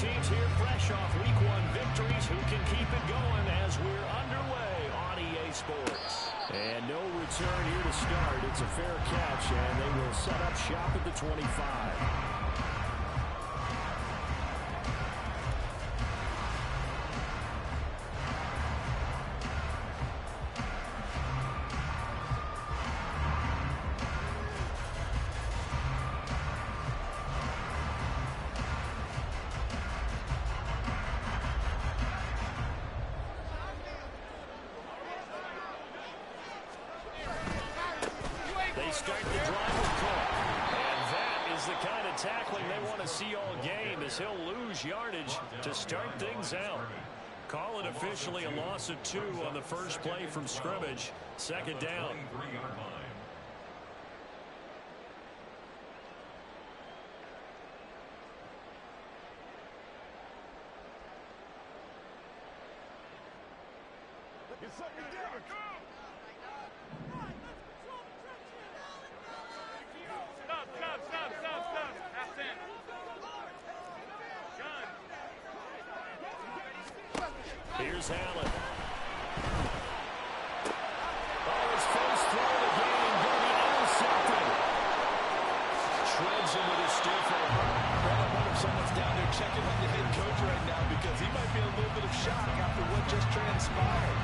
teams here fresh off Week 1 victories. Who can keep it going as we're underway on EA Sports? And no return here to start. It's a fair catch, and they will set up shop at the 25. Start the drive with Cook. And that is the kind of tackling they want to see all game, as he'll lose yardage to start things out. Call it officially a loss of 2 on the first play from scrimmage. Second down. Here's Allen. Oh, his first throw of the game going to be intercepted. Shreds him with his stiffle. Well, I wonder if someone's down there checking on the head coach right now, because he might be in a little bit of shock after what just transpired.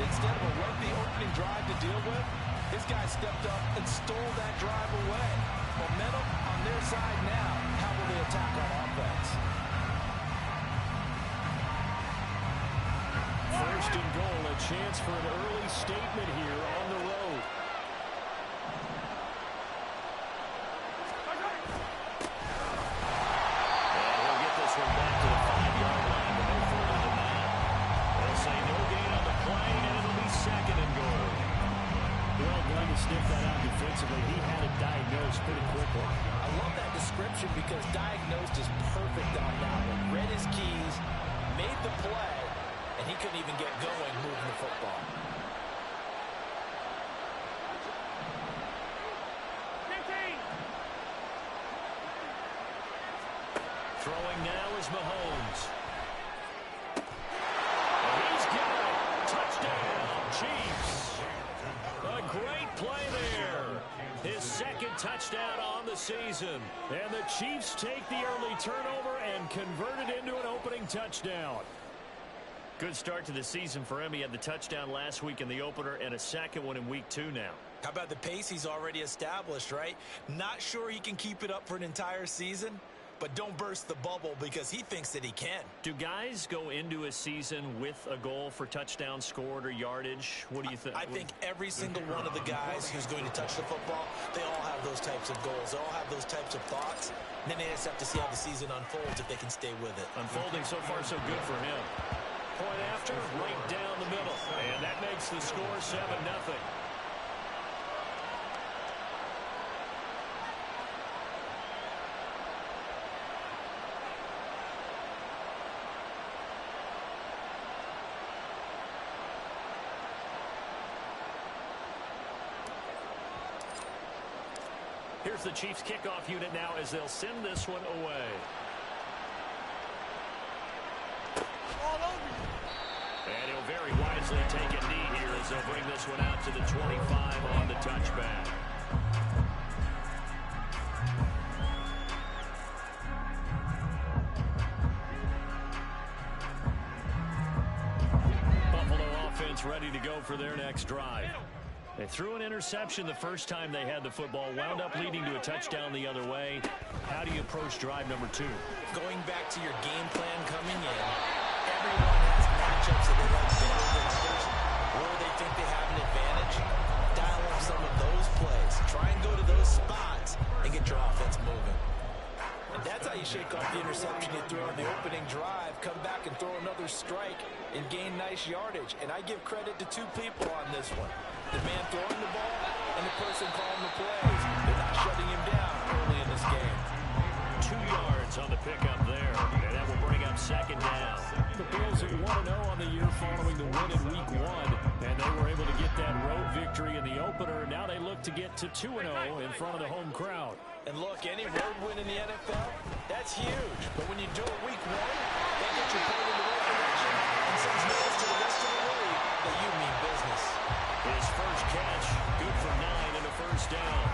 Instead of a lengthy opening drive to deal with, his guy stepped up and stole that drive away. Momentum on their side now. How will they attack on offense? First and goal, a chance for an early statement here on the road. And he'll get this one back to the 5-yard line, but no further than that. They'll say no gain on the play, and it'll be second and goal. Well, glad to sniff that out defensively. He had it diagnosed pretty quickly. I love that description, because diagnosed is perfect on that one. Read his keys, made the play, and he couldn't even get going moving the football. Throwing now is Mahomes. And he's got it. Touchdown, Chiefs. A great play there. His second touchdown on the season. And the Chiefs take the early turnover and convert it into an opening touchdown. Good start to the season for him. He had the touchdown last week in the opener and a second one in week 2 now. How about the pace he's already established, right? Not sure he can keep it up for an entire season, but don't burst the bubble, because he thinks that he can. Do guys go into a season with a goal for touchdown scored or yardage? What do you think? I think every single one of the guys who's going to touch the football, they all have those types of goals. They all have those types of thoughts. And then they just have to see how the season unfolds, if they can stay with it. Unfolding so far so good for him. Point after, right down the middle. And that makes the score 7-0. Here's the Chiefs kickoff unit now as they'll send this one away. And he'll very wisely take a knee here as they'll bring this one out to the 25 on the touchback. Buffalo offense ready to go for their next drive. They threw an interception the first time they had the football, wound up leading to a touchdown the other way. How do you approach drive number 2? Going back to your game plan coming in, everyone has matchups that they like better than others, or they think they have an advantage. Dial up some of those plays. Try and go to those spots and get your offense moving. And that's how you shake off the interception you threw on the opening drive, come back and throw another strike and gain nice yardage. And I give credit to 2 people on this one. The man throwing the ball and the person calling the plays. They're not shutting him down early in this game. 2 yards on the pickup there, and that will bring up second down. The Bills at 1-0 on the year following the win in Week 1, and they were able to get that road victory in the opener. Now they look to get to 2-0 in front of the home crowd. And look, any road win in the NFL, that's huge. But when you do it Week 1, that gets you playing in the right direction and sends notice to the rest of the league that you mean business. His first catch, good for 9 and a first down.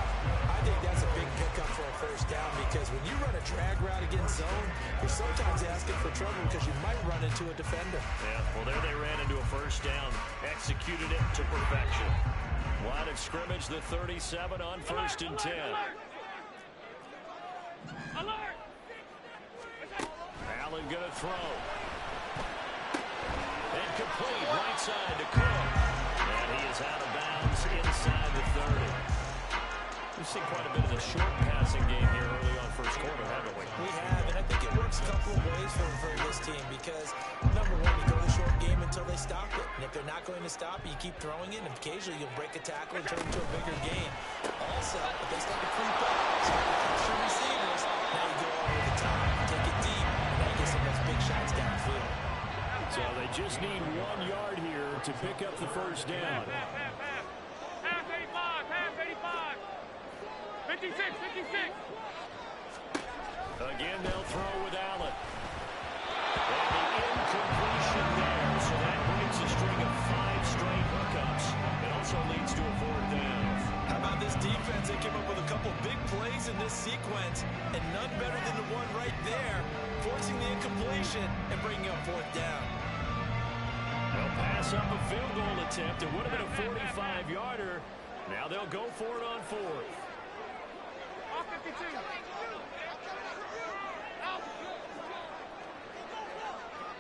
I think that's a big pickup for a first down because when you run a drag route against zone, you're sometimes asking for trouble because you might run into a defender. Yeah, well, there they ran into a first down, executed it to perfection. Line of scrimmage, the 37 on 1st and 10. Alert! Allen going to throw. Incomplete, right side to Cook. And he is out of bounds inside the 30. We've seen quite a bit of the short passing game here early on first quarter, haven't we? We have, and I think it works a couple of ways for this team because, number one, you go the short game until they stop it. And if they're not going to stop it, you keep throwing it, and occasionally you'll break a tackle and turn it into a bigger gain. Also, if they start to creep up, start to capture receivers, now you go over the top, take it deep, and now you get some of those big shots downfield. So they just need 1 yard here to pick up the first down. Half 85, half 85. 56, 56. Again, they'll throw with Allen. And the incompletion there, so that breaks a string of 5 straight hookups. It also leads to a 4th down. How about this defense? They came up with a couple big plays in this sequence, and none better than the one right there, forcing the incompletion and bringing up 4th down. They'll pass up a field goal attempt. It would have been a 45-yarder. Now they'll go for it on 4th. All 52.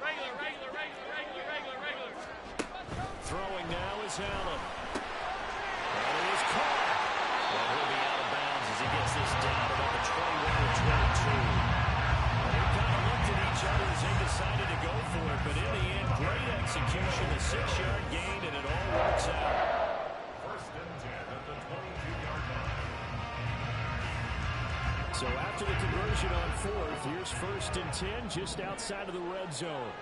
Regular. Throwing now is Allen. And he is caught. And he'll be out of bounds as he gets this down about the 21 or 22. And they kind of looked at each other as they decided to go for it. But in the end, great execution, a 6-yard gain, and it all works out. First and 10 at the 22-yard line. So after the conversion on 4th, here's 1st and 10 just outside of the red zone.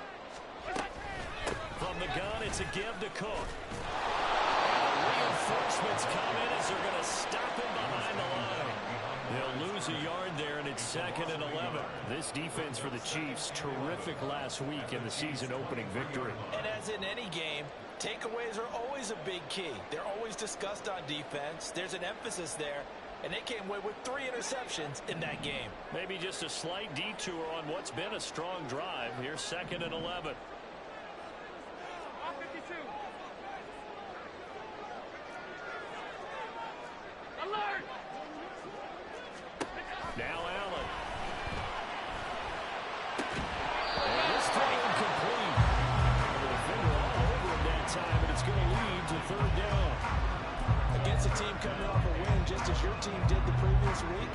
From the gun, it's a give to Cook. And the reinforcements come in as they're going to stop him behind the line. They'll lose a yard there, and it's 2nd and 11. This defense for the Chiefs, terrific last week in the season-opening victory. And as in any game, takeaways are always a big key. They're always discussed on defense. There's an emphasis there. And they came away with 3 interceptions in that game. Maybe just a slight detour on what's been a strong drive. Here's 2nd and 11. All 52. Alert! Now Allen. And this throw incomplete. With a finger all over him that time, and it's going to lead to 3rd down. Against a team coming off a win just as your team did the previous week,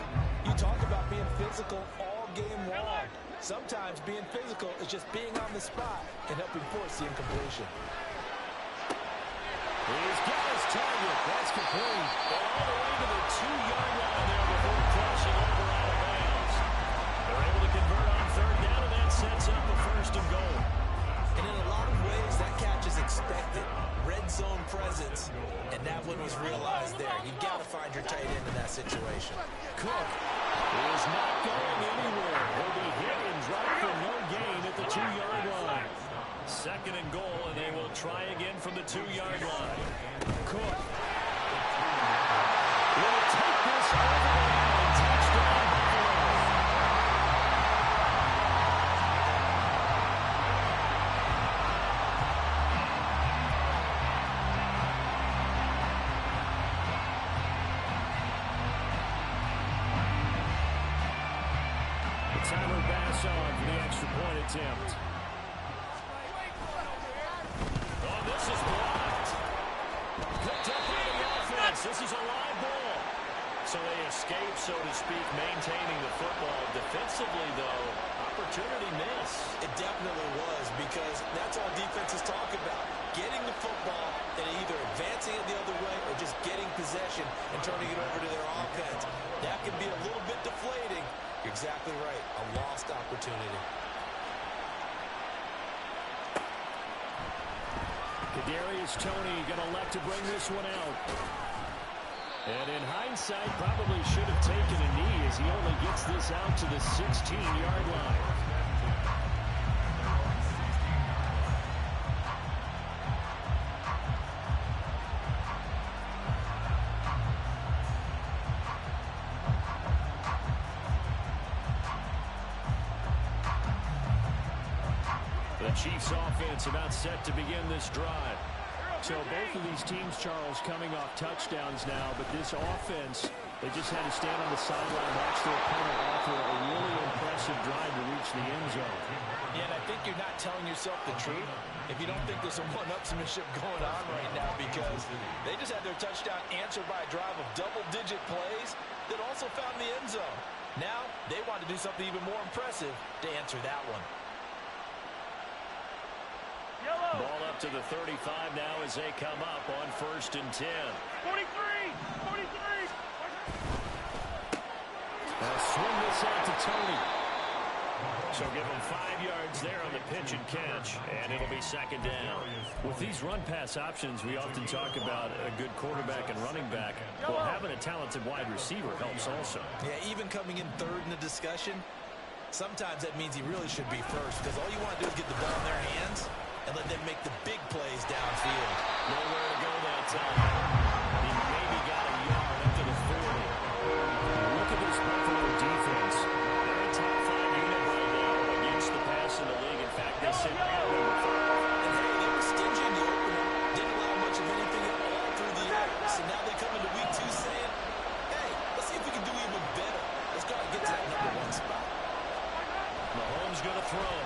you talk about being physical all game long. Sometimes being physical is just being on the spot and helping force the incompletion. He's got his target. That's complete. And all the way to the 2-yard line there before crossing over out of bounds. They're able to convert on 3rd down, and that sets up a 1st and goal. And in a lot of ways, that catch is expected. Red zone presence, and that one was realized there. You've got to find your tight end in that situation. Cook is not going anywhere. He'll be hit and dropped for no gain at the 2-yard line. 2nd and goal, and they will try again from the 2-yard line. Cook will take this over the line. Touchdown, Buffalo. Tyler Bass on for the extra point attempt. Oh, this is blocked. Picked up by the offense. This is a live ball. So they escape, so to speak, maintaining the football. Defensively, though, opportunity miss. It definitely was because that's all defenses talk about. Getting the football and either advancing it the other way or just getting possession and turning it over to their offense. That can be a little bit deflating. You're exactly right. A lost opportunity. Kadarius Toney going to elect to bring this one out. And in hindsight, probably should have taken a knee as he only gets this out to the 16-yard line. The Chiefs offense about set to begin this drive. So both of these teams, Charles, coming off touchdowns now, but this offense, they just had to stand on the sideline, watch their opponent offer a really impressive drive to reach the end zone. Yeah, and I think you're not telling yourself the truth if you don't think there's some one-upsmanship going on right now, because they just had their touchdown answered by a drive of double-digit plays that also found the end zone. Now they want to do something even more impressive to answer that one. Ball up to the 35 now as they come up on 1st and 10. 43! 43! They'll swing this out to Toney. So give him 5 yards there on the pitch and catch, and it'll be 2nd down. With these run-pass options, we often talk about a good quarterback and running back. Well, having a talented wide receiver helps also. Yeah, even coming in 3rd in the discussion, sometimes that means he really should be first, because all you want to do is get the ball in their hands and let them make the big plays downfield. Nowhere to go that time. He maybe got a yard up to the 40. Look at this Buffalo defense. They're a top 5 unit right now against the pass in the league. In fact, they sit right at number 5. And hey, they were stingy in the opener. Didn't allow much of anything at all through the air. So now they come into week 2 saying, hey, let's see if we can do even better. Let's try to get to that number 1 spot. Mahomes going to throw.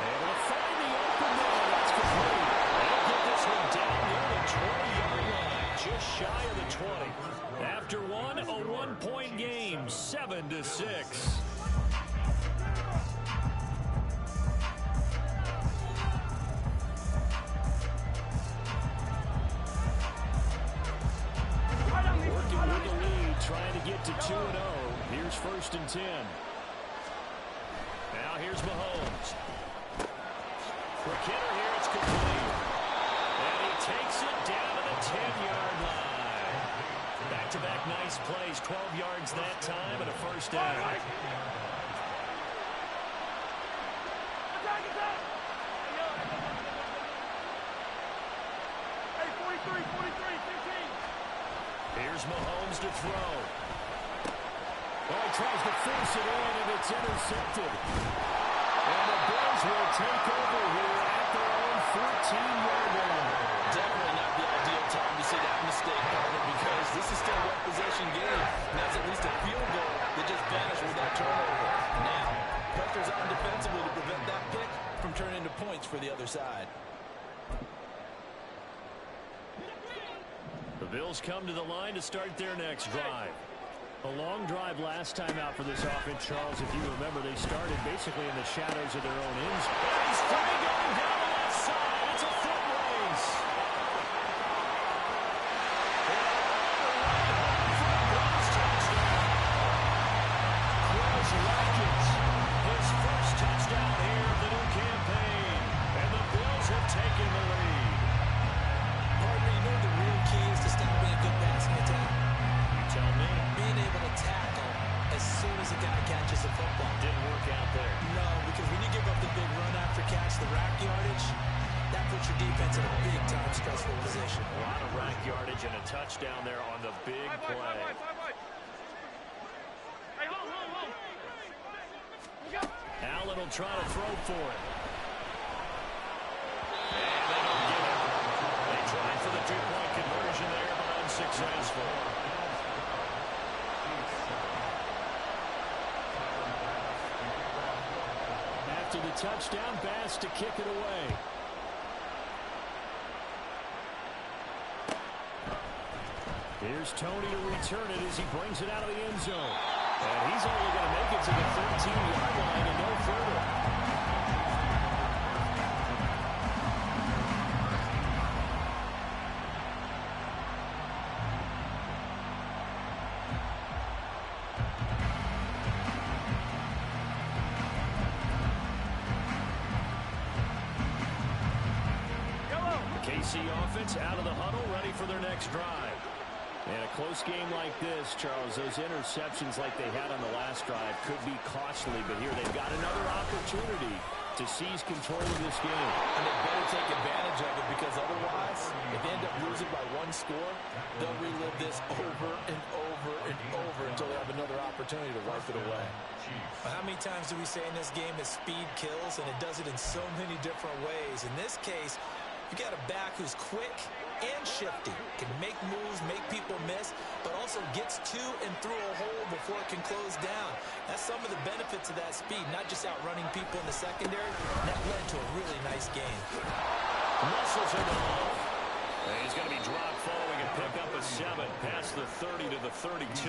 Able to find the open man. That's complete. They'll get this one down near the 20-yard line. Just shy of the 20. After one, a 1-point game, 7-6. Working with the lead, trying to get to 2-0. Here's 1st and 10. Now here's Mahomes. For Kittle here, it's complete. And he takes it down to the 10-yard line. Back-to-back nice plays, 12 yards that time and a 1st down. Hey, 43, 43, 15. Here's Mahomes to throw. Oh, he tries to force it in, and it's intercepted. And the Bills will take over here at their own 14-yard line. Definitely not the ideal time to see that mistake, partner, because this is still a one-possession game. And that's at least a field goal that just vanished with that turnover. Now, pressure's on defensively to prevent that pick from turning into points for the other side. The Bills come to the line to start their next drive. A long drive last time out for this offense, Charles. If you remember, they started basically in the shadows of their own ends. He's free going down the left side. It's a foot race. His first touchdown here of the new campaign. And the Bills have taken the lead. Partner, you know the real key is to stopping a good passing attack? You tell me. Being able to tackle as soon as a guy catches a football. Didn't work out there. No, because when you give up the big run after catch, the rack yardage, that puts your defense in a big-time stressful position. A lot of rack yardage and a touchdown there on the big play. Hey, hold. Allen will try to throw for it. And they don't get it. They tried for the 2-point conversion there, but unsuccessful. After the touchdown, Bass to kick it away. Here's Toney to return it as he brings it out of the end zone. And he's only going to make it to the 13-yard line and no further. Tennessee offense out of the huddle, ready for their next drive. And a close game like this, Charles, those interceptions like they had on the last drive could be costly, but here they've got another opportunity to seize control of this game. And they better take advantage of it, because otherwise, if they end up losing by one score, they'll relive this over and over and over until they have another opportunity to wipe it away. How many times do we say in this game that speed kills, and it does it in so many different ways? In this case, you got a back who's quick and shifty, can make moves, make people miss, but also gets to and through a hole before it can close down. That's some of the benefits of that speed, not just outrunning people in the secondary. That led to a really nice game. Muscles him off. And he's going to be dropped following a pickup of 7 past the 30 to the 32.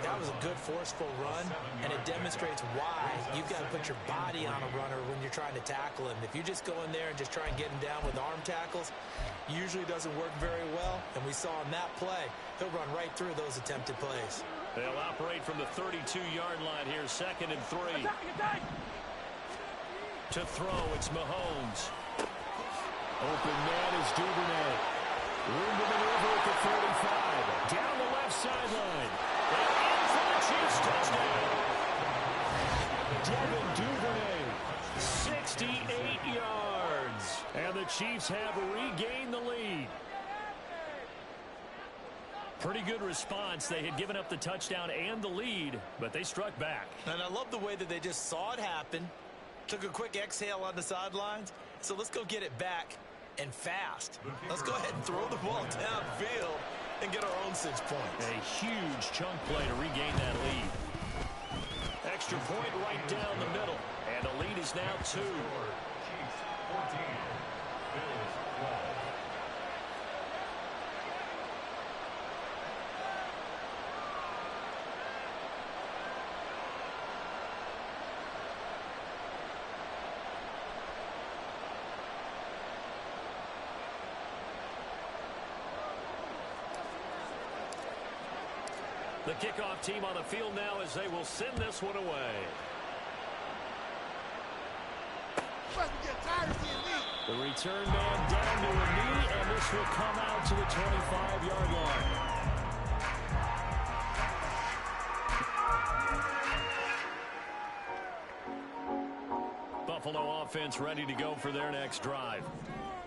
That was a good forceful run, and it demonstrates why you've got to put your body on a runner when you're trying to tackle him. If you just go in there and just try and get him down with arm tackles, usually doesn't work very well, and we saw in that play, he'll run right through those attempted plays. They'll operate from the 32-yard line here, 2nd and 3. To throw, it's Mahomes. Open man is Duvernay. Room to maneuver at the 35. Down the left sideline. And in for the Chiefs touchdown. Devin Duvernay, 68 yards. And the Chiefs have regained the lead. Pretty good response. They had given up the touchdown and the lead, but they struck back. And I love the way that they just saw it happen, took a quick exhale on the sidelines. So let's go get it back, and fast. Let's go ahead and throw the ball downfield and get our own 6 points. A huge chunk play to regain that lead. Extra point right down the middle, and the lead is now 2. Chiefs 14, Bills 12. The kickoff team on the field now as they will send this one away. The return man down to a knee, and this will come out to the 25-yard line. Buffalo offense ready to go for their next drive.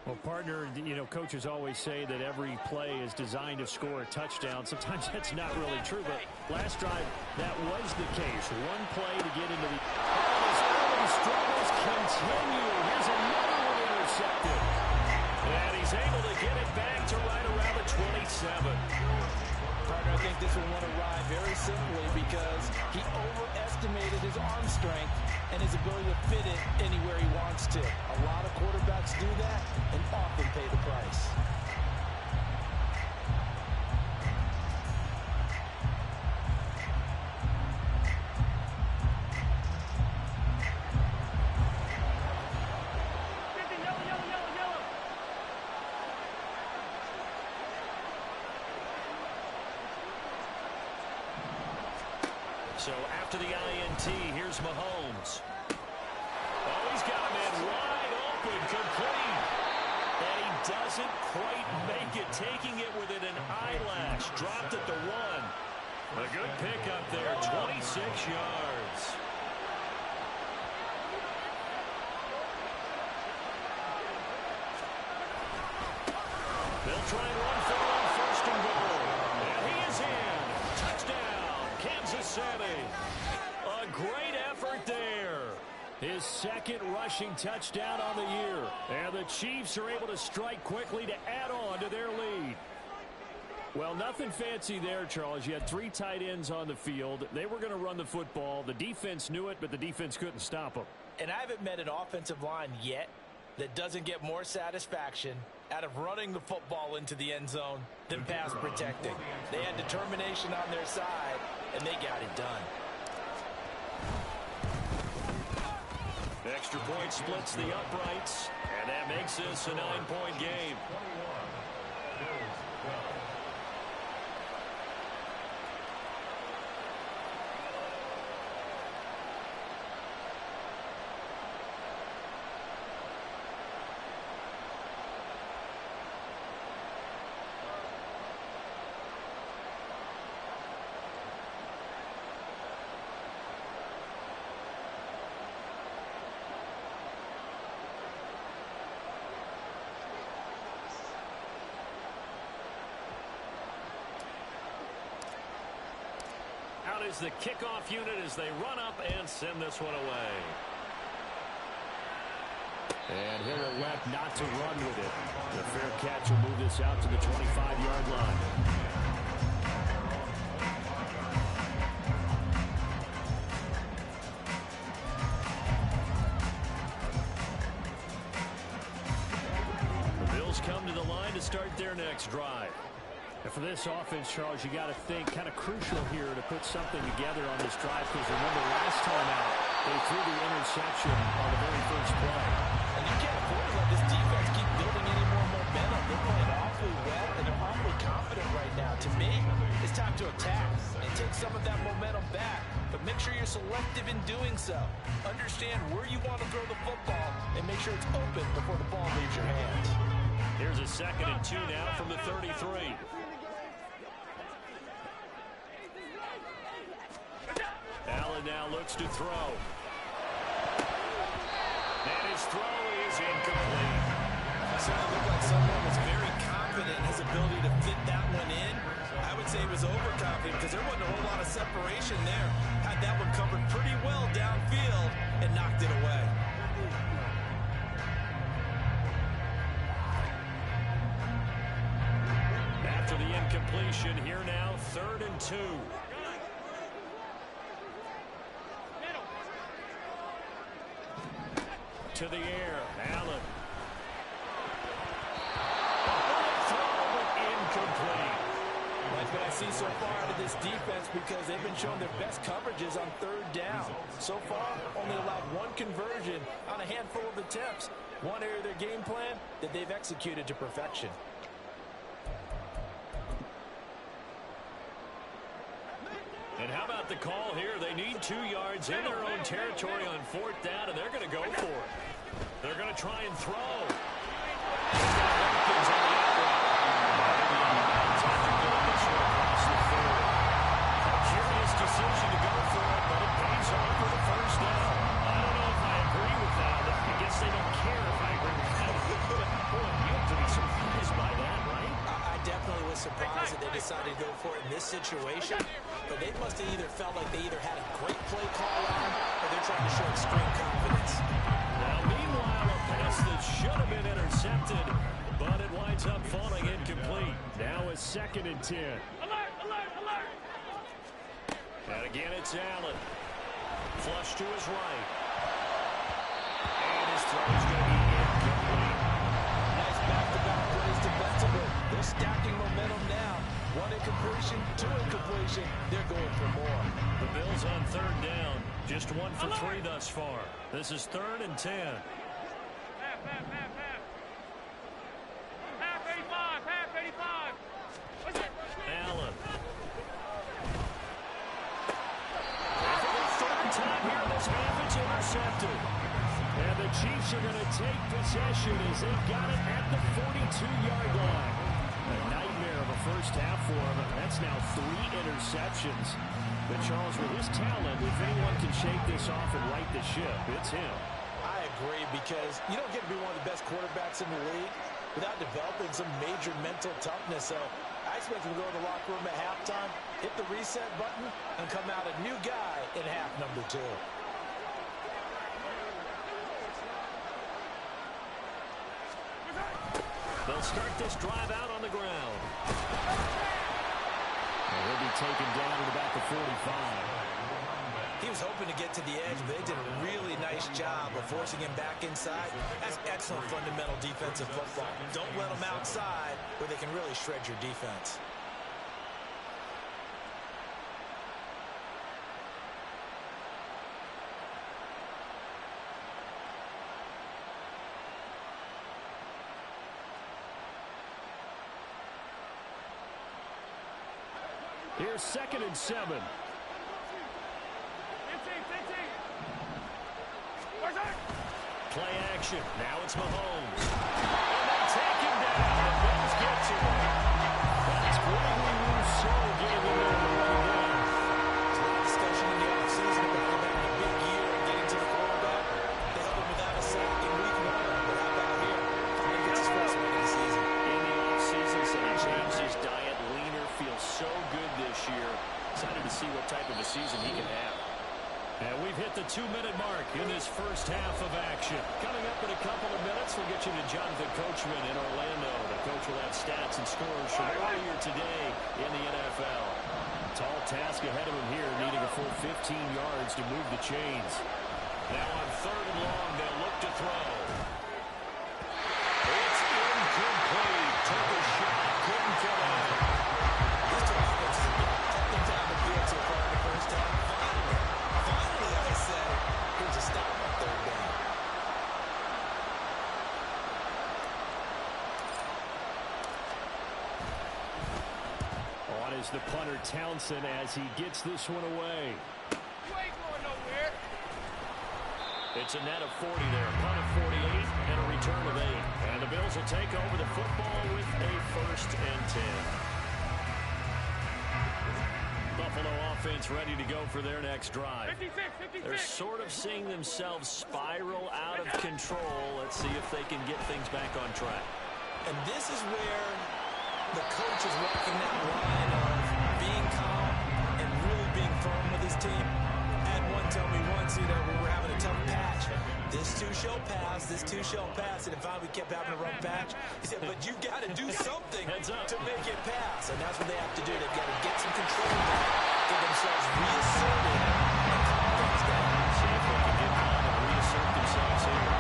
Well, partner, you know, coaches always say that every play is designed to score a touchdown. Sometimes that's not really true, but last drive, that was the case. One play to get into the... His early struggles continue. Here's another one intercepted. And he's able to get it back to right around the 27. Partner, I think this one went awry very simply because he overestimated his arm strength and his ability to fit it anywhere he wants to. A lot of quarterbacks do that and often pay the price. So after the INT, here's Mahomes. Oh, he's got a man wide open, complete. And he doesn't quite make it, taking it within an eyelash. Dropped at the 1. A good pickup there, 26 yards. They'll try and run for it on 1st and goal. And he is in. Touchdown, Kansas City. A great effort there. His 2nd rushing touchdown on the year. And the Chiefs are able to strike quickly to add on to their lead. Well, nothing fancy there, Charles. You had 3 tight ends on the field. They were going to run the football. The defense knew it, but the defense couldn't stop them. And I haven't met an offensive line yet that doesn't get more satisfaction out of running the football into the end zone than pass protecting. They had determination on their side, and they got it done. Extra point splits the uprights, and that makes this a 9-point game. 21, Bills 12. out is the kickoff unit as they run up and send this one away. And he'll elect not to run with it. The fair catch will move this out to the 25-yard line. The Bills come to the line to start their next drive. And for this offense, Charles, you got to think kind of crucial here to put something together on this drive, because remember last time out, they threw the interception on the very first play. And you can't afford to let this defense keep building any more momentum. They're playing awfully well, and they're awfully confident right now. To me, it's time to attack and take some of that momentum back. But make sure you're selective in doing so. Understand where you want to throw the football and make sure it's open before the ball leaves your hands. Here's a 2nd and 2 now from the 33. Allen now looks to throw. And his throw is incomplete. It certainly looked like someone was very confident in his ability to fit that one in. I would say he was overconfident because there wasn't a whole lot of separation there. Had that one covered pretty well downfield and knocked it away. After the incompletion, here now, 3rd and 2. To the air, Allen. Throw, but incomplete. That's what I see so far out of this defense, because they've been showing their best coverages on 3rd down. So far, only allowed one conversion on a handful of attempts. One area of their game plan that they've executed to perfection. And how about the call here? They need 2 yards in their own territory on 4th down, and they're going to go for it. They're going to try and throw. Curious decision to go for it, but it pays off for the 1st down. I don't know if I agree with that. I guess they don't care if I agree with that. Boy, you have to be surprised by that, right? I definitely was surprised that they decided to go for it in this situation. But they must have either felt like they either had a great play call on, or they're trying to show extreme confidence. Now, meanwhile, a pass that should have been intercepted, but it winds up falling incomplete. Now a 2nd and 10. Alert, alert, alert. And again, it's Allen. Flush to his right. And his throw is going to be incomplete. Nice back-to-back plays defensively. They're stacking momentum now. 1 incompletion, 2 incompletion. They're going for more. The Bills on 3rd down. Just 1 for 3 thus far. This is 3rd and 10. Half, half, half, half. Half 85, half 85. What's it? Allen. And for the 3rd time here in this half, it's intercepted. And the Chiefs are going to take possession as they've got it at the 42-yard line. A nightmare of a first half for him. That's now 3 interceptions. But Charles, with his talent, if anyone can shake this off and right the ship, it's him. I agree, because you don't get to be one of the best quarterbacks in the league without developing some major mental toughness. So I expect him to go to the locker room at halftime, hit the reset button, and come out a new guy in half number 2. They'll start this drive out on the ground. And he'll be taken down at about the 45. He was hoping to get to the edge, but they did a really nice job of forcing him back inside. That's excellent fundamental defensive football. Don't let them outside where they can really shred your defense. Here's 2nd and 7. Play action. Now it's Mahomes. And they take him down. The Bills get to him. That's Gregory Rousseau getting him over the run again. There's a lot of discussion in the offseason about him having a big year and getting to the quarterback. They held him without a sack in week 1. But how about here? He gets his first win of the season. In the offseason, said he changed his diet, leaner, feels so good this year. Excited to see what type of a season he can have. And we've hit the 2-minute mark in this first half of action. Coming up in a couple of minutes, we'll get you to Jonathan Coachman in Orlando. The coach will have stats and scores from earlier today in the NFL. Tall task ahead of him here, needing a full 15 yards to move the chains. Now on 3rd and long, they'll look to throw. It's incomplete. Took a shot, couldn't get it. These two offenses have been up and down the field so far in the first half. Finally, I said, here's a stop on 3rd down. On is the punter Townsend as he gets this one away. You ain't going nowhere. It's a net of 40 there, punt of 48, and a return of 8. And the Bills will take over the football with a 1st and 10. Buffalo offense ready to go for their next drive. 56. They're sort of seeing themselves spiral out of control. Let's see if they can get things back on track. And this is where the coach is walking that line of being calm and really being firm with his team. Had one tell me once, we were having a tough patch. This too shall pass, this too shall pass. And if we kept having a rough patch, he said, but you've got to do something to make it pass. And that's what they have to do. They've got to get some control back, get themselves reasserted, and calm things down. See if they can get calm and reassert themselves here.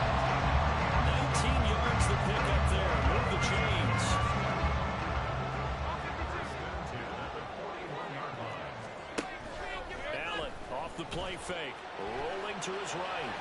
19 yards the pick up there. Move the chains. Allen off the play fake. Rolling to his right.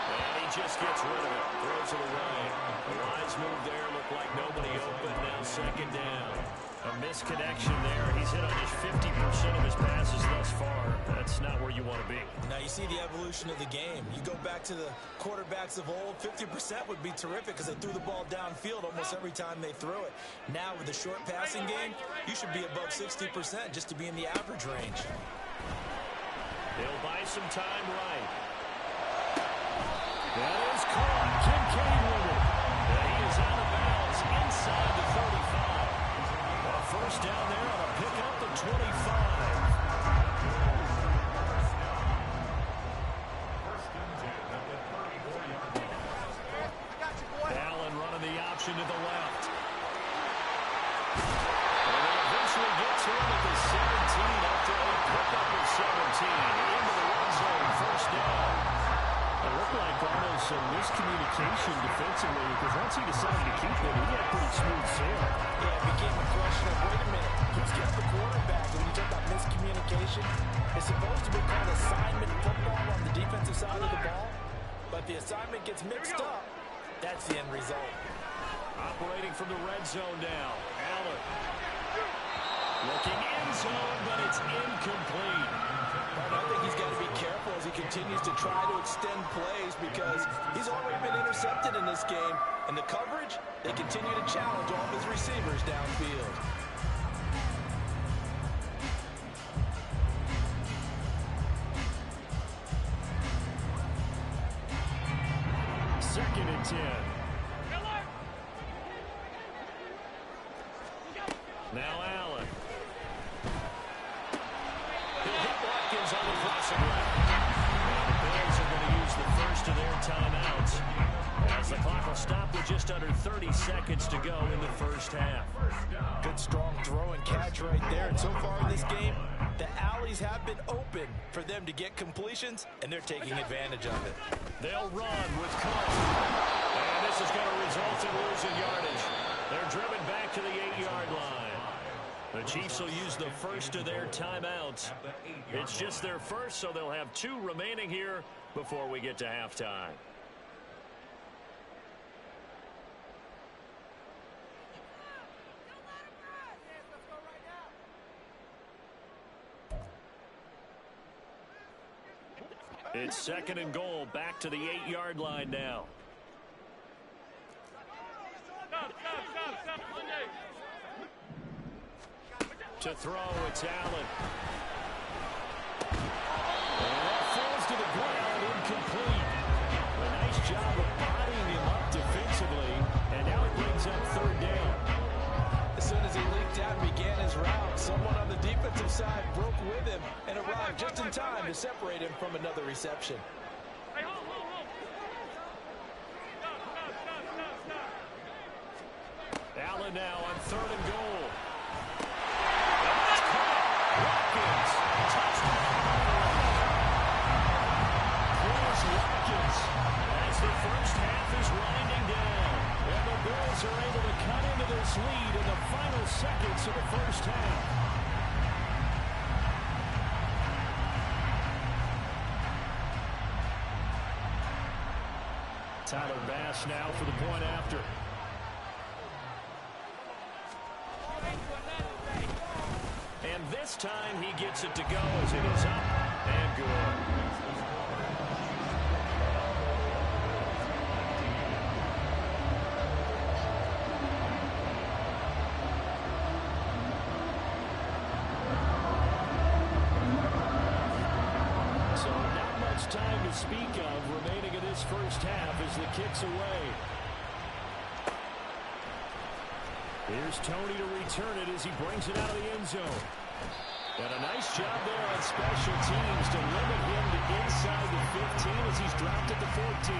And he just gets rid of it. Throws it away. A wise move there. Looked like nobody open. Now 2nd down. A misconnection there. He's hit on just 50% of his passes thus far. That's not where you want to be. Now you see the evolution of the game. You go back to the quarterbacks of old, 50% would be terrific because they threw the ball downfield almost every time they threw it. Now with the short passing game, you should be above 60% just to be in the average range. They'll buy some time right. That is caught. Kincaid with it. And he is out of bounds inside the 35. A 1st down there on a pickup of 25. Allen running the option to the left. And they eventually get to him at the 17 after a pickup of 17. Into the red zone, 1st down. It looked like almost some miscommunication defensively because once he decided to keep it, he had pretty smooth sailing. Yeah, it became a question of, wait a minute, he's got the quarterback. And when you talk about miscommunication, it's supposed to be called assignment football on the defensive side of the ball. But the assignment gets mixed up. That's the end result. Operating from the red zone now. Allen. Looking end zone, but it's incomplete. I think he's got to be careful as he continues to try to extend plays because he's already been intercepted in this game. And the coverage, they continue to challenge all of his receivers downfield. Second and 10. Now Allen. He'll hit Watkins on the crossing route. And the Bills are going to use the 1st of their timeouts as the clock will stop with just under 30 seconds to go in the 1st half. Good strong throw and catch right there. And so far in this game, the alleys have been open for them to get completions, and they're taking advantage of it. They'll run with Cohen. And this is going to result in losing yardage. They're driven back to the 8-yard line. The Chiefs will use the 1st of their timeouts. It's just their 1st, so they'll have 2 remaining here before we get to halftime. It's 2nd and goal, back to the 8-yard line now. Stop. To throw, it's Allen. And that falls to the ground, incomplete. A nice job of bodying him up defensively, and now it brings up 3rd down. As soon as he leaked out and began his route, someone on the defensive side broke with him and arrived just in time to separate him from another reception. Hey, hold. Stop. Allen now on 3rd and goal. That's caught. Watkins. Touchdown. Here's Watkins as the first half is winding down. And the Bills are able to cut into this lead in the final seconds of the first half. Tyler Bass now for the point after. And this time he gets it to go as it is up and good. So not much time to speak of remaining in this first half as the kick's away. Here's Tony to return it as he brings it out of the end zone. And a nice job there on special teams to limit him to inside the 15 as he's dropped at the 14.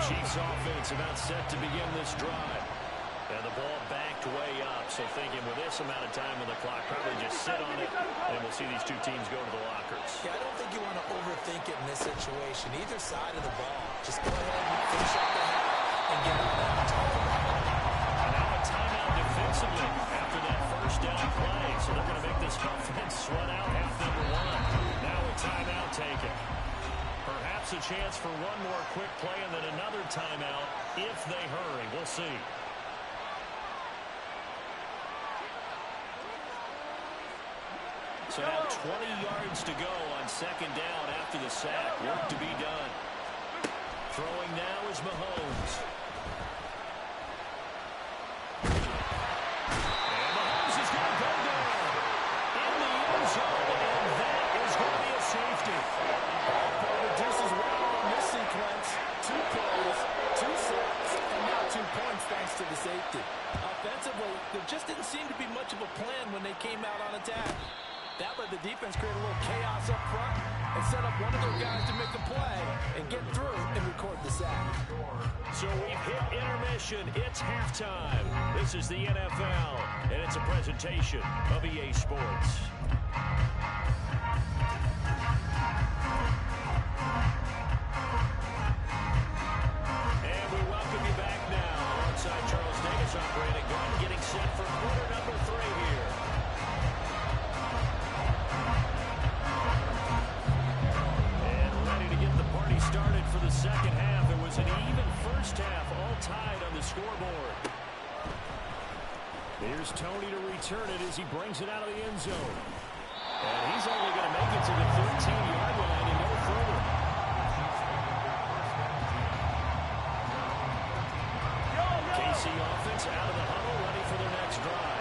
Chiefs offense about set to begin this drive. And the ball backed way up, so thinking with this amount of time on the clock, probably just sit on it, and we'll see these two teams go to the lockers. Yeah, I don't think you want to overthink it in this situation. Either side of the ball. Just go ahead and finish up the half and get on that target. And now a timeout defensively after that first down play, so they're going to make this offense sweat out half number 1. Now a timeout taken. Perhaps a chance for one more quick play and then another timeout if they hurry. We'll see. So now 20 yards to go on 2nd down after the sack. Work to be done. Throwing now is Mahomes. And Mahomes is going to go down in the end zone, and that is going to be a safety. Reduces well on this sequence. 2 plays, 2 sacks, and now 2 points thanks to the safety. Offensively, there just didn't seem to be much of a plan when they came out on attack. That let the defense create a little chaos up front and set up one of their guys to make a play and get through and record the sack. So we've hit intermission. It's halftime. This is the NFL, and it's a presentation of EA Sports. And we welcome you back now alongside Charles Davis on Brandon Gordon, getting set for quarter number 3 here. Started for the second half. It was an even first half, all tied on the scoreboard. Here's Tony to return it as he brings it out of the end zone. And he's only going to make it to the 13-yard line and no further. KC offense out of the huddle, ready for their next drive.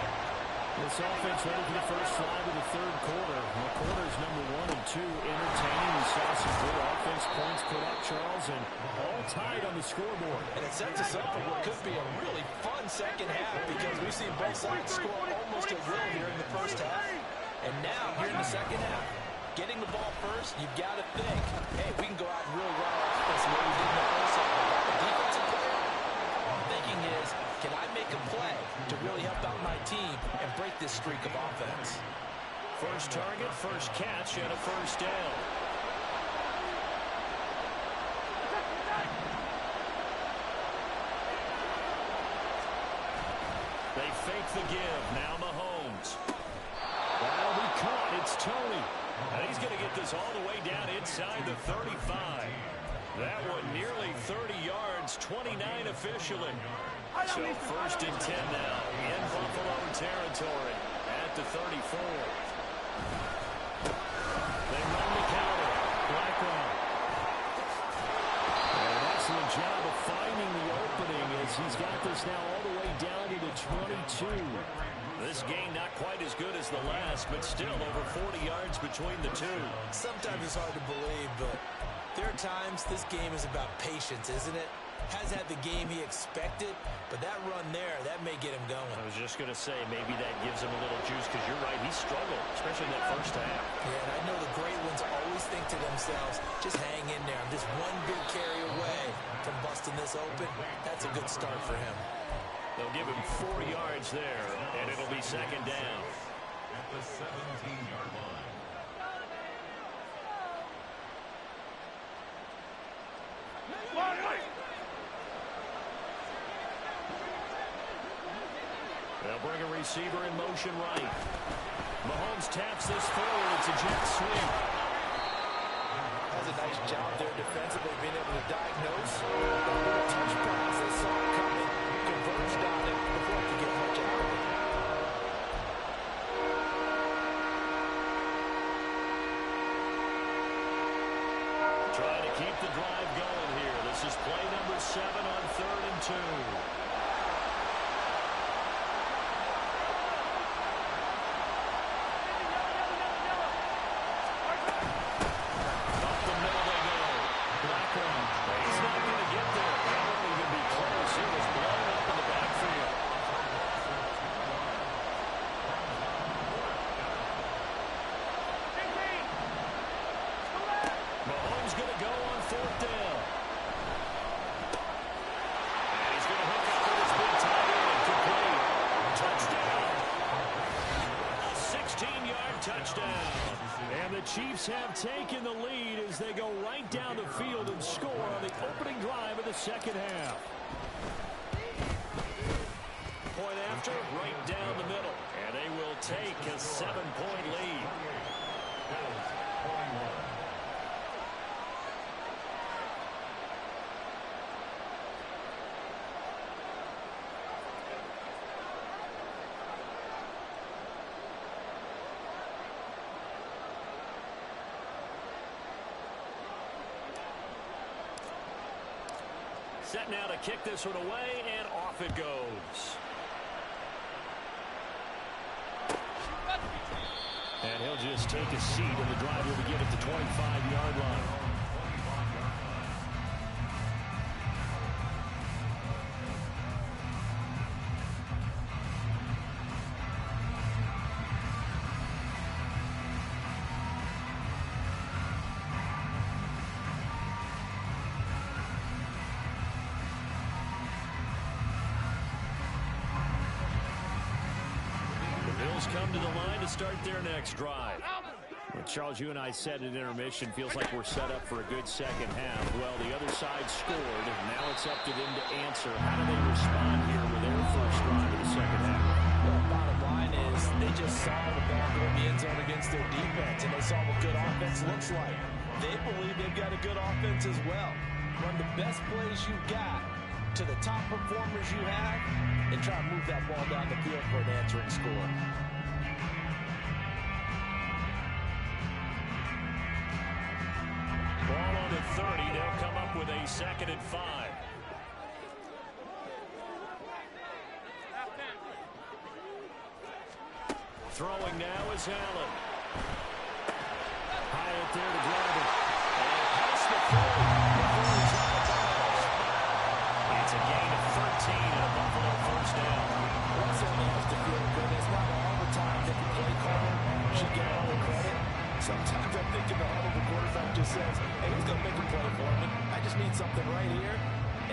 This offense ready for the first drive of the 3rd quarter. The quarters number 1 and 2 entertaining. We saw some good offense points put up, Charles, and all tied on the scoreboard. And it sets us up for what could be a really fun second half because we've seen both sides score almost at will here in the first half. And now, here in the second half, getting the ball first, you've got to think, hey, we can go out and really run our offense the way we did in the first half. The defensive player, our thinking is, can I make a play to really help out my team and break this streak of offense? First target, first catch, and a first down. They fake the give. Now Mahomes. That'll be caught. It's Tony. And he's going to get this all the way down inside the 35. That one nearly 30 yards, 29 officially. So 1st and 10 now in Buffalo territory at the 34. They run the counter. Blackwell. An excellent job of finding the opening as he's got this now all the way down to the 22. This game not quite as good as the last, but still over 40 yards between the two. Sometimes it's hard to believe, but there are times this game is about patience, isn't it? Has had the game he expected, but that run there, that may get him going. I was just going to say, maybe that gives him a little juice, because you're right, he struggled, especially in that first half. Yeah, and I know the great ones always think to themselves, just hang in there. I'm just one big carry away from busting this open. That's a good start for him. They'll give him 4 yards there, and it'll be second down. At the 17-yard line. They'll bring a receiver in motion right. Mahomes taps this forward. It's a jet sweep. Does a nice job there defensively, being able to diagnose. A touch pass, they saw it coming, converged on it before it could get much out of it. Trying to keep the drive going here. This is play number 7 on 3rd and 2. Chiefs have taken the lead as they go right down the field and score on the opening drive of the second half. Point after, right down the middle. And they will take a 7-point lead. Set now to kick this one away, and off it goes. And he'll just take a seat, and the drive will begin at the 25-yard line. Come to the line to start their next drive. Well, Charles, you and I said at intermission, feels like we're set up for a good second half. Well, the other side scored, and now it's up to them to answer. How do they respond here with their first drive of the second half? Well, bottom line is they just saw the ball go in the end zone against their defense, and they saw what good offense looks like. They believe they've got a good offense as well. Run the best plays you've got to the top performers you have, and try to move that ball down the field for an answering score. Ball on the 30. They'll come up with a 2nd and 5. Throwing now is Allen. Hyatt there to grab it. And past the 40. It's a gain of 13 and a Buffalo first down. That certainly has to feel good. It's not all the time that the play caller should get all the credit. Sometimes I'm thinking the huddle, the quarterback just says, hey, who's going to make a play for me? I just need something right here.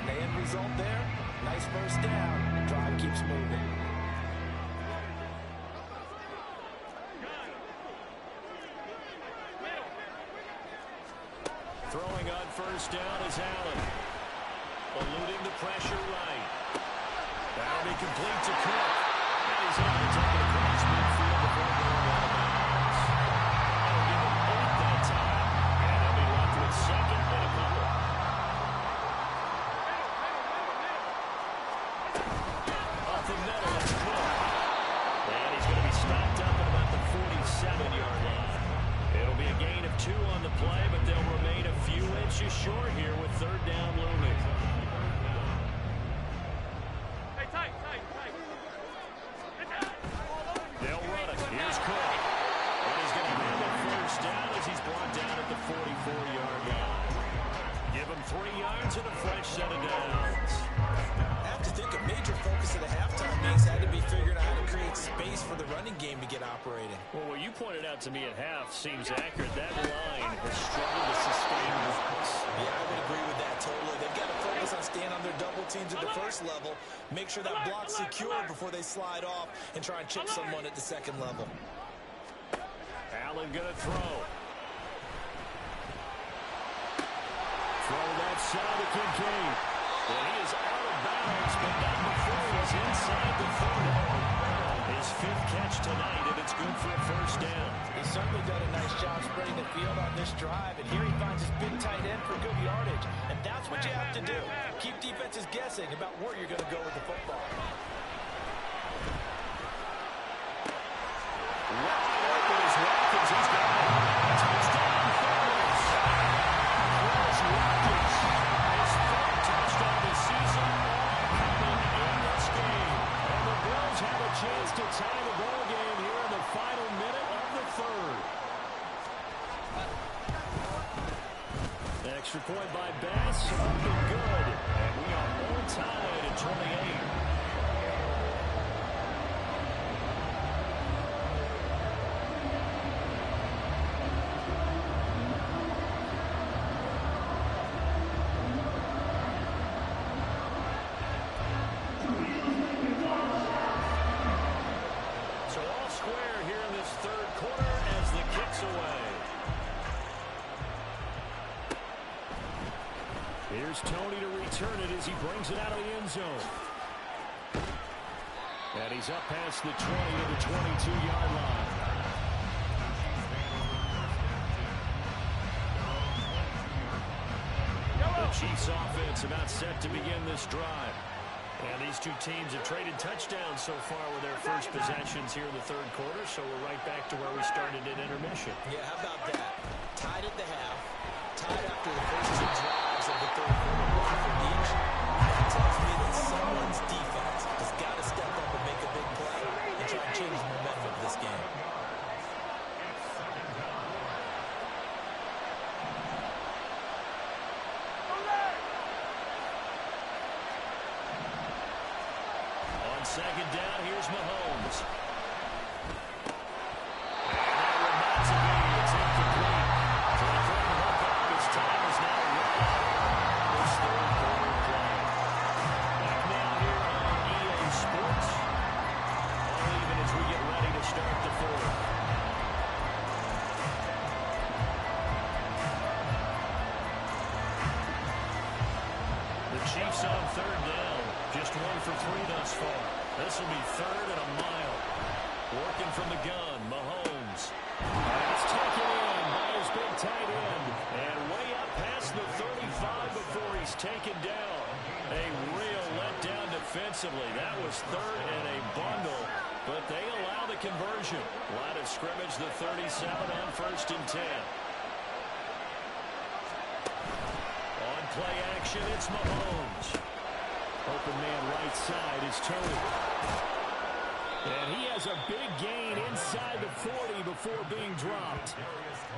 And the end result there, nice first down. The drive keeps moving. Throwing on first down is Allen. Eluding the pressure right. That'll be complete to Cook. And he's able to take it across midfield before going out of bounds. That'll give him 8 that time. And they'll be left with 2nd and a couple. Off the middle, it's Cook. And he's going to be stopped up at about the 47-yard line. It'll be a gain of 2 on the play, but they'll remain a few inches short here with 3rd down looming. Hey, tight. space for the running game to get operating. Well, what you pointed out to me at half seems accurate. That line has struggled to sustain blocks. Yeah, I would agree with that totally. They've got to focus on staying on their double teams at the first level, make sure that block's secure before they slide off and try and chip someone at the second level. Allen going to throw. Throw left side to Kincaid. And he is out of bounds, but not before he's inside the 30. His fifth catch tonight, and it's good for a first down. He's certainly done a nice job spreading the field on this drive, and here he finds his big tight end for good yardage. And that's what you have to do. Keep defenses guessing about where you're going to go with the football. Wide open is Watkins. He's got it. Touchdown, Phillies. Chris Watkins, his third touchdown this season, coming in this game. And the Bills have a chance to tie the ball game here in the final minute of the third. Extra point by Bass, up and good. And we are all tied at 28. So all square here in this third quarter as the kick's away. Here's Tony to return it as he brings it out of the end zone. And he's up past the 20 to the 22-yard line. The Chiefs offense about set to begin this drive. And these two teams have traded touchdowns so far with their first possessions here in the third quarter, so we're right back to where we started at intermission. Yeah, how about that? Tied at the half, tied after the first two drives of the third quarter, one for each. That tells me that someone's defense has got to step up and make a big play and try and change the momentum of this game. On second down, here's Mahomes. Chiefs on third down. Just 1 for 3 thus far. This will be third and a mile. Working from the gun, Mahomes. That's taken in by his big tight end. And way up past the 35 before he's taken down. A real letdown defensively. That was third and a bundle. But they allow the conversion. Line of scrimmage, the 37 on first and 10. Play action, it's Mahomes. Open man right side is Tony. And he has a big gain inside the 40 before being dropped.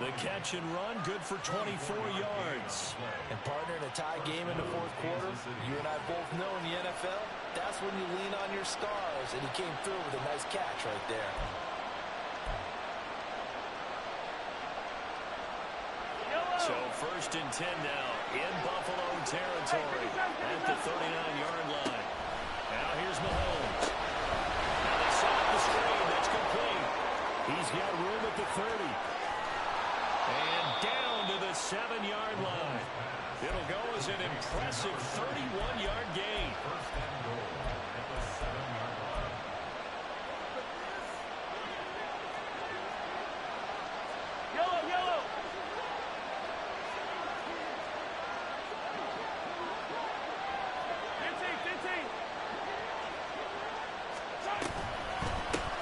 The catch and run, good for 24 yards. And partner, in a tie game in the fourth quarter, you and I both know in the NFL, that's when you lean on your stars, and he came through with a nice catch right there. So first and 10 now in Buffalo territory at the 39-yard line. Now here's Mahomes. Now they set up the screen. That's complete. He's got room at the 30. And down to the 7-yard line. It'll go as an impressive 31-yard gain. First and goal at the 7-yard line. Yellow, yellow.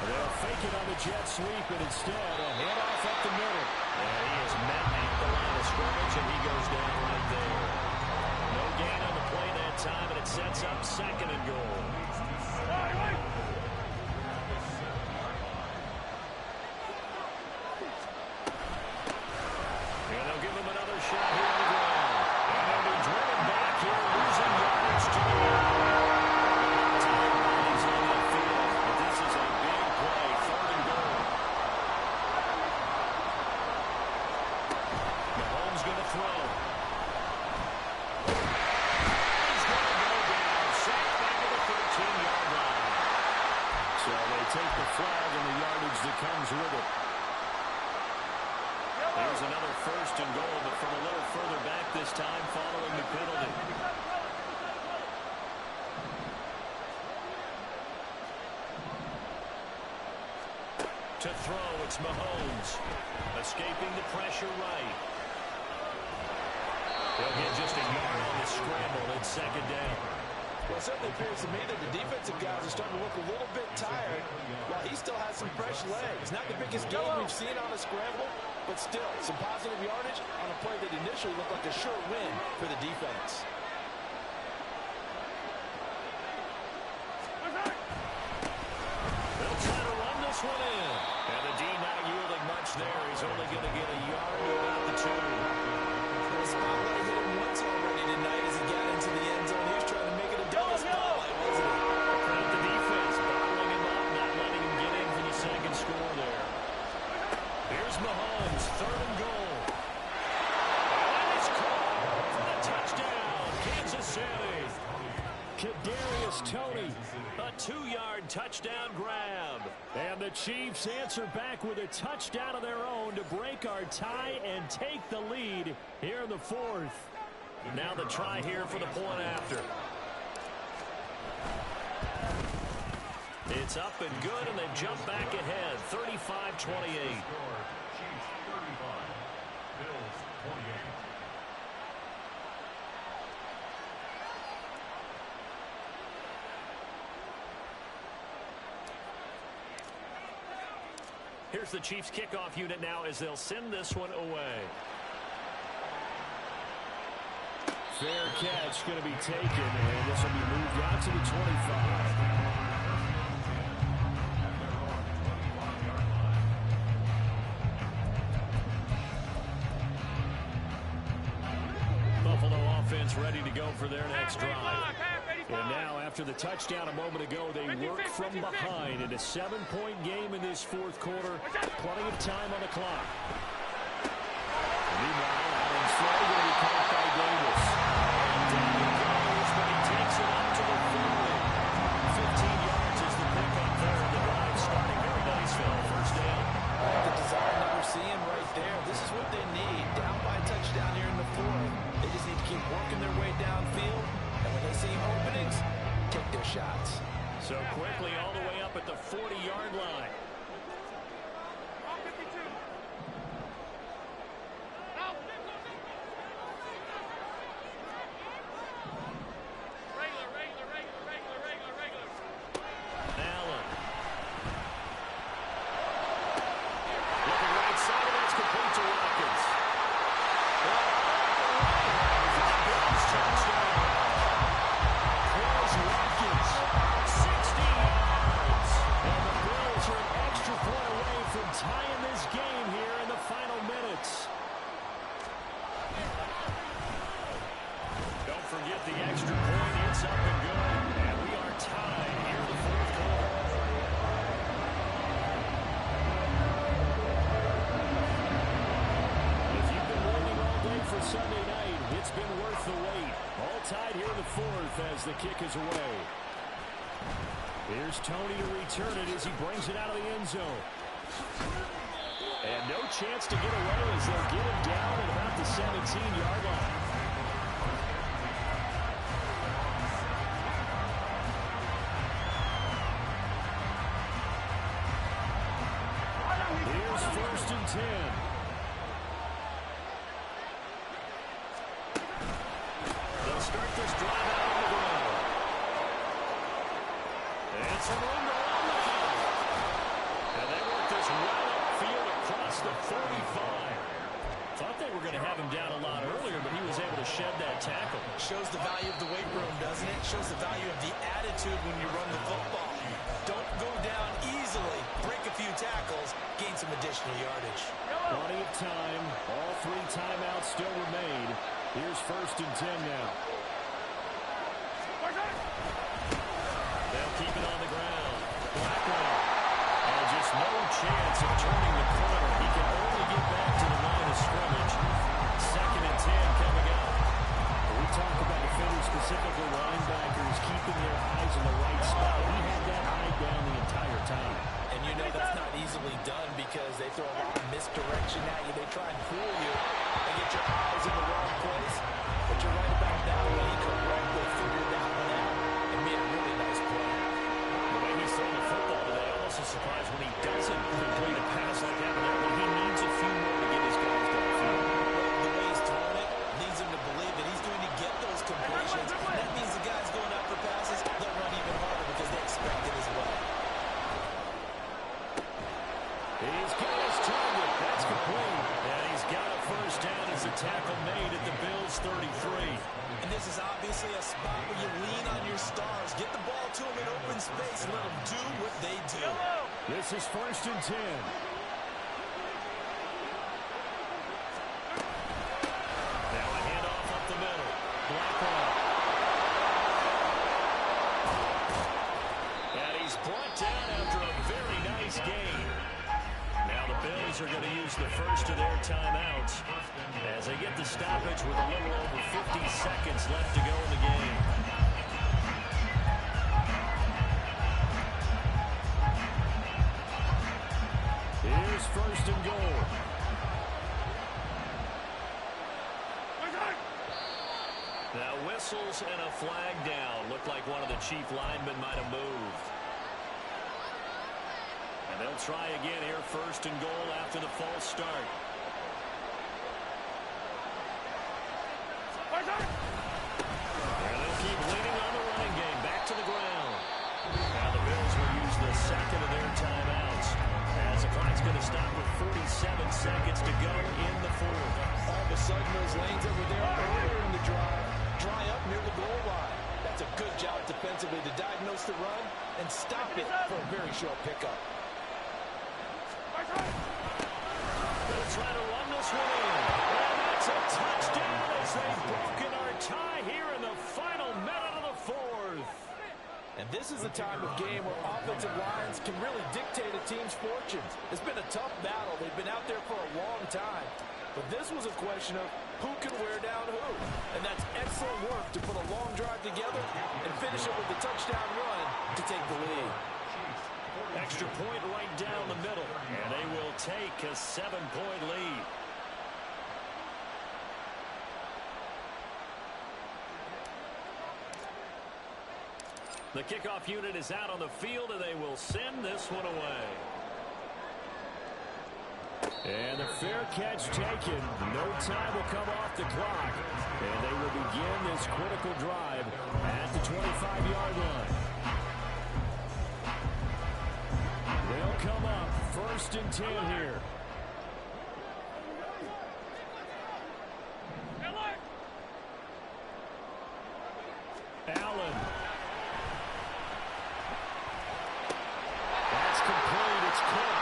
They'll fake it on the jet sweep, and instead a handoff up the middle. And he is met at the line of scrimmage, and he goes down right there. No gain on the play that time, and it sets up second and goal. And they'll give him another shot here on the ground. And they'll be driven back here, losing yards to the air. He's on that field, but this is a big play they take the flag and the yardage that comes with it. There's another first and goal, but from a little further back this time following the penalty. To throw, it's Mahomes. Escaping the pressure right. They'll get just a yard on the scramble. It's second down. Well, it certainly appears to me that the defensive guys are starting to look a little bit tired while he still has some fresh legs. Not the biggest game we've seen on a scramble, but still some positive yardage on a play that initially looked like a sure win for the defense. They'll try to run this one in. And the D not yielding much there. He's only going to get a yard to about the 2. The spotlight hit him once already tonight as he got into the end zone. He was trying to make it a double spotlight, wasn't he? Credit the defense, bottling him up, not letting him get in for the second score there. Here's Mahomes, third and goal. And it's caught for the touchdown, Kansas City. Kadarius Toney, a 2-yard touchdown grab. And the Chiefs answer back with a touchdown of their own to break our tie and take the lead here in the 4th. Now the try here for the point after. It's up and good, and they've jumped back ahead, 35-28. Chiefs 35, Bills 28. Here's the Chiefs kickoff unit now as they'll send this one away. Fair catch going to be taken, and this will be moved out to the 25. Buffalo offense ready to go for their next drive. And now, after the touchdown a moment ago, they work from behind in a 7-point game in this 4th quarter. Plenty of time on the clock. Meanwhile, Allen's throw going to be caught by Davis. And down he goes, but he takes it up to the 40. 15 yards is the pickup there. The drive starting very nice, Phil. First down. The desire that we're seeing right there. This is what they need. Down by a touchdown here in the 4th. They just need to keep working their way downfield. And when they see openings, take their shots. So quickly all the way up at the 40-yard line. Allen. Looking right side, and that's complete to Watkins. Touchdown. Here's Watkins, 60 yards. And the Bills are an extra point away from tying this game here in the final minutes. Don't forget the extra point. It's up and good. And we are tied here in the 4th quarter. If you've been waiting all day for Sunday night, it's been worth the wait. All tied here in the 4th as the kick is away. Here's Toney to return it as he brings it out of the end zone. And no chance to get away as they'll get him down at about the 17-yard line. Here's 1st and 10. They'll start this drive out on the ground. And some room to run now. And they work this well upfield across the 35. Thought they were going to have him down a lot earlier, but he was able to shed that tackle. Shows the value of the weight room, doesn't it? Shows the value of the attitude when you run the football. Don't go down easily. Break a few tackles. Gain some additional yardage. Plenty of time. All 3 timeouts still remain. Here's 1st and 10 now. They'll keep it on the ground. Blackwell. And just no chance of turning the corner. He can only get back to the line of scrimmage. 2nd and 10 coming up. We talked about defenders, specifically linebackers, keeping their eyes in the right spot. He had that eye down the entire time. intentionally done because they throw a lot of misdirection at you. They try and fool you and get your eyes in the wrong place. But you're right about that one. He correctly figured that one out and made a really nice play. The way he's throwing the football today, I'm also surprised when he doesn't complete a pass like that there, but he needs a few more to get his guys downfield. The way he's throwing it leads him to believe that he's going to get those completions. That means the guys going out for passes, they'll run even harder because they expect it as well. He's got his target. That's complete. And he's got a first down as a tackle made at the Bills' 33. And this is obviously a spot where you lean on your stars. Get the ball to them in open space and let them do what they do. This is 1st and 10. Now a handoff up the middle. Blackwell. And he's brought down after a very nice game. Now the Bills are going to use the first of their timeouts as they get the stoppage with a little over 50 seconds left to go in the game. Here's 1st and goal. Now whistles and a flag down. Looked like one of the chief linemen might have moved. And they'll try again here, 1st and goal after the false start. And they'll keep leaning on the running game. Back to the ground. Now the Bills will use the second of their timeouts as the clock's going to stop with 47 seconds to go in the 4th. All of a sudden, those lanes over there earlier in the drive dry up near the goal line. That's a good job defensively to diagnose the run and stop it for a very short pickup. They'll try to run this one in. And that's a touchdown as they've broken our tie here in the final minute of the 4th. And this is the time of game where offensive lines can really dictate a team's fortunes. It's been a tough battle. They've been out there for a long time. But this was a question of who can wear down who. And that's excellent work to put a long drive together and finish it with a touchdown run to take the lead. Extra point right down the middle. And they will take a 7-point lead. The kickoff unit is out on the field, and they will send this one away. And the fair catch taken. No time will come off the clock. And they will begin this critical drive at the 25-yard line. They'll come up 1st and 10 here. Allen. That's complete. It's Cook.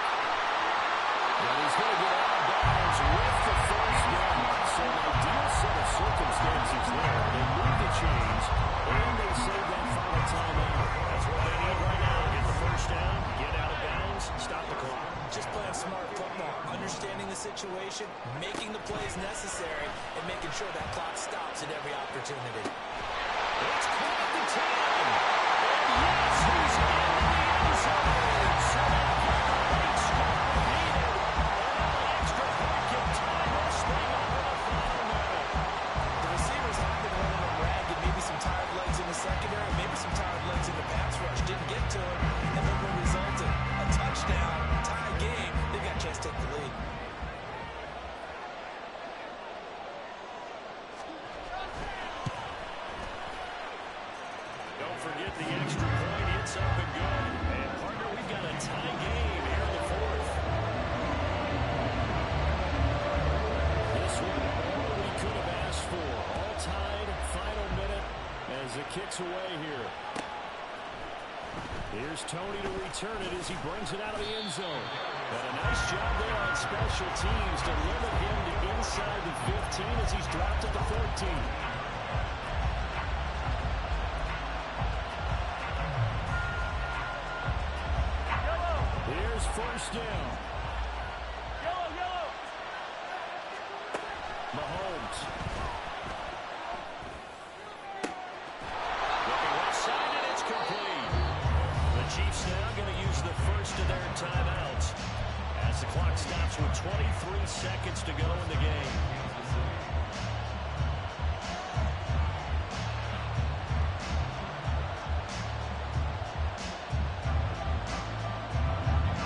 And he's going to get out of bounds with the first down. So an ideal set of circumstances there. They move the chains, and they save that final timeout. That's what they need right now. Get the first down, get out of bounds, stop the clock. Just playing smart football, understanding the situation, making the plays necessary, and making sure that clock stops at every opportunity. It's Cook at the 10. And yes, he's in the end zone. So that great start needed. And an extra point can tie this thing up in the final minute. The receivers have been running them ragged. Maybe some tired legs in the secondary, maybe some tired legs in the pass rush. Didn't get to him, and look what resulted. A touchdown, tie game. They've got a chance to take the lead. Don't forget the extra point. It's up and good. And, partner, we've got a tie game here in the 4th. This one, all we could have asked for. All tied, final minute as it kicks away here. Here's Tony to return it as he brings it out of the end zone. But a nice job there on special teams to limit him to inside the 15 as he's dropped at the 14. Here's 1st down. Yellow. Mahomes. Looking left side, and it's complete. The Chiefs now going to use the first of their timeouts timeouts with 23 seconds to go in the game.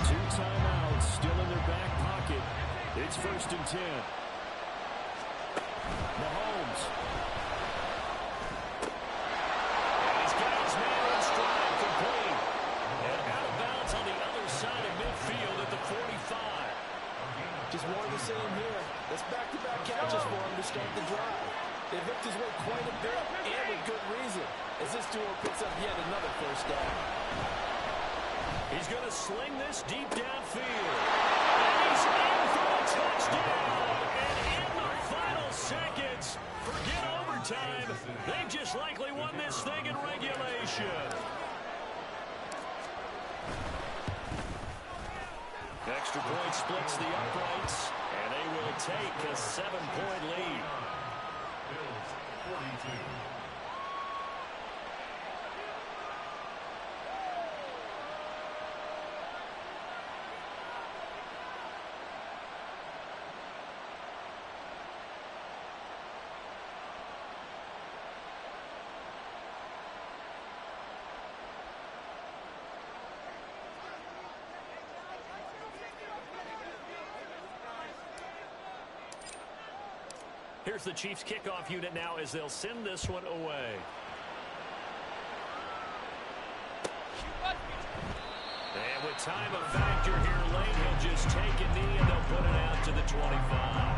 Two timeouts still in their back pocket. It's 1st and 10. Mahomes. And he's got his man in stride, complete. And out of bounds on the other side of midfield at the 45. Just more of the same here. That's back-to-back catches for him to start the drive. They hooked his way quite a bit, and with good reason, as this duo picks up yet another first down. He's going to sling this deep downfield. And he's in for a touchdown. And in the final seconds, forget overtime. They've just likely won this thing in regulation. Extra point splits the uprights, and they will take a 7-point lead. Bills 42. Here's the Chiefs kickoff unit now as they'll send this one away. And with time a factor here late, he'll just take a knee and they'll put it out to the 25.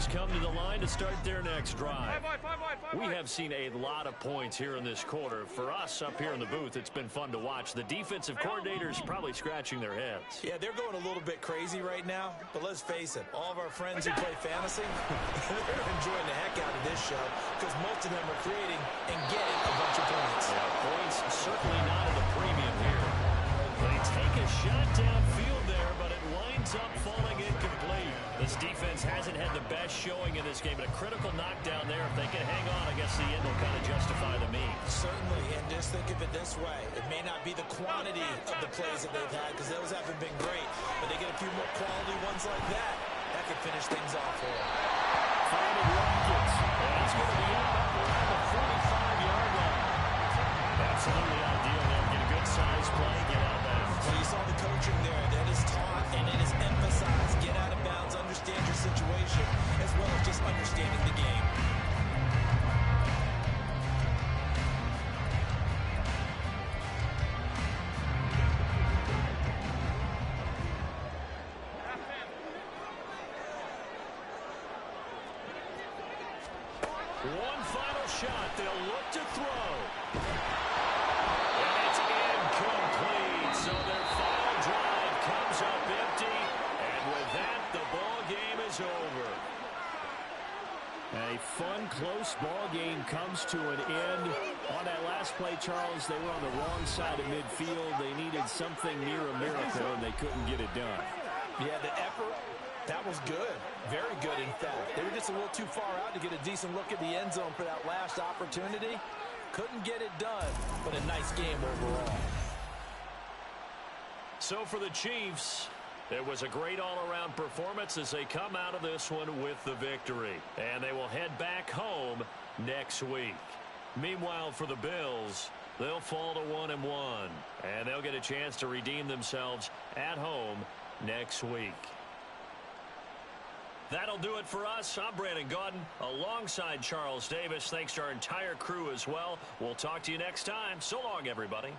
Come to the line to start their next drive. We have seen a lot of points here in this quarter. For us up here in the booth, it's been fun to watch. The defensive coordinators probably scratching their heads. Yeah, they're going a little bit crazy right now, but let's face it, all of our friends who play fantasy, they're enjoying the heck out of this show because most of them are creating and getting a bunch of points. Yeah, points certainly not at a premium here. They take a shot downfield there, but it winds up falling incomplete. This defense hasn't had the best showing in this game, but a critical knockdown there. If they can hang on, I guess the end will kind of justify the means. Certainly, and just think of it this way. It may not be the quantity of the plays that they've had, because those haven't been great, but they get a few more quality ones like that. That could finish things off for them. Finding Rockets. And he's going to be up around the 45-yard line. Absolutely ideal there. Get a good size play, get out of bounds. Well, you saw the coaching there. That is taught and it is emphasized. Get out of bounds, understand your situation, as well as just understanding the game. One final shot. They'll look to throw. And it's incomplete. So their final drive comes up empty. And with that, the ball game is over. A fun, close ball game comes to an end. On that last play, Charles, they were on the wrong side of midfield. They needed something near a miracle, and they couldn't get it done. Yeah, the effort, that was good. Very good, in fact. They were just a little too far out to get a decent look at the end zone for that last opportunity. Couldn't get it done, but a nice game overall. So for the Chiefs, it was a great all-around performance as they come out of this one with the victory. And they will head back home next week. Meanwhile, for the Bills, they'll fall to 1-1. And they'll get a chance to redeem themselves at home next week. That'll do it for us. I'm Brandon Gaudin alongside Charles Davis. Thanks to our entire crew as well. We'll talk to you next time. So long, everybody.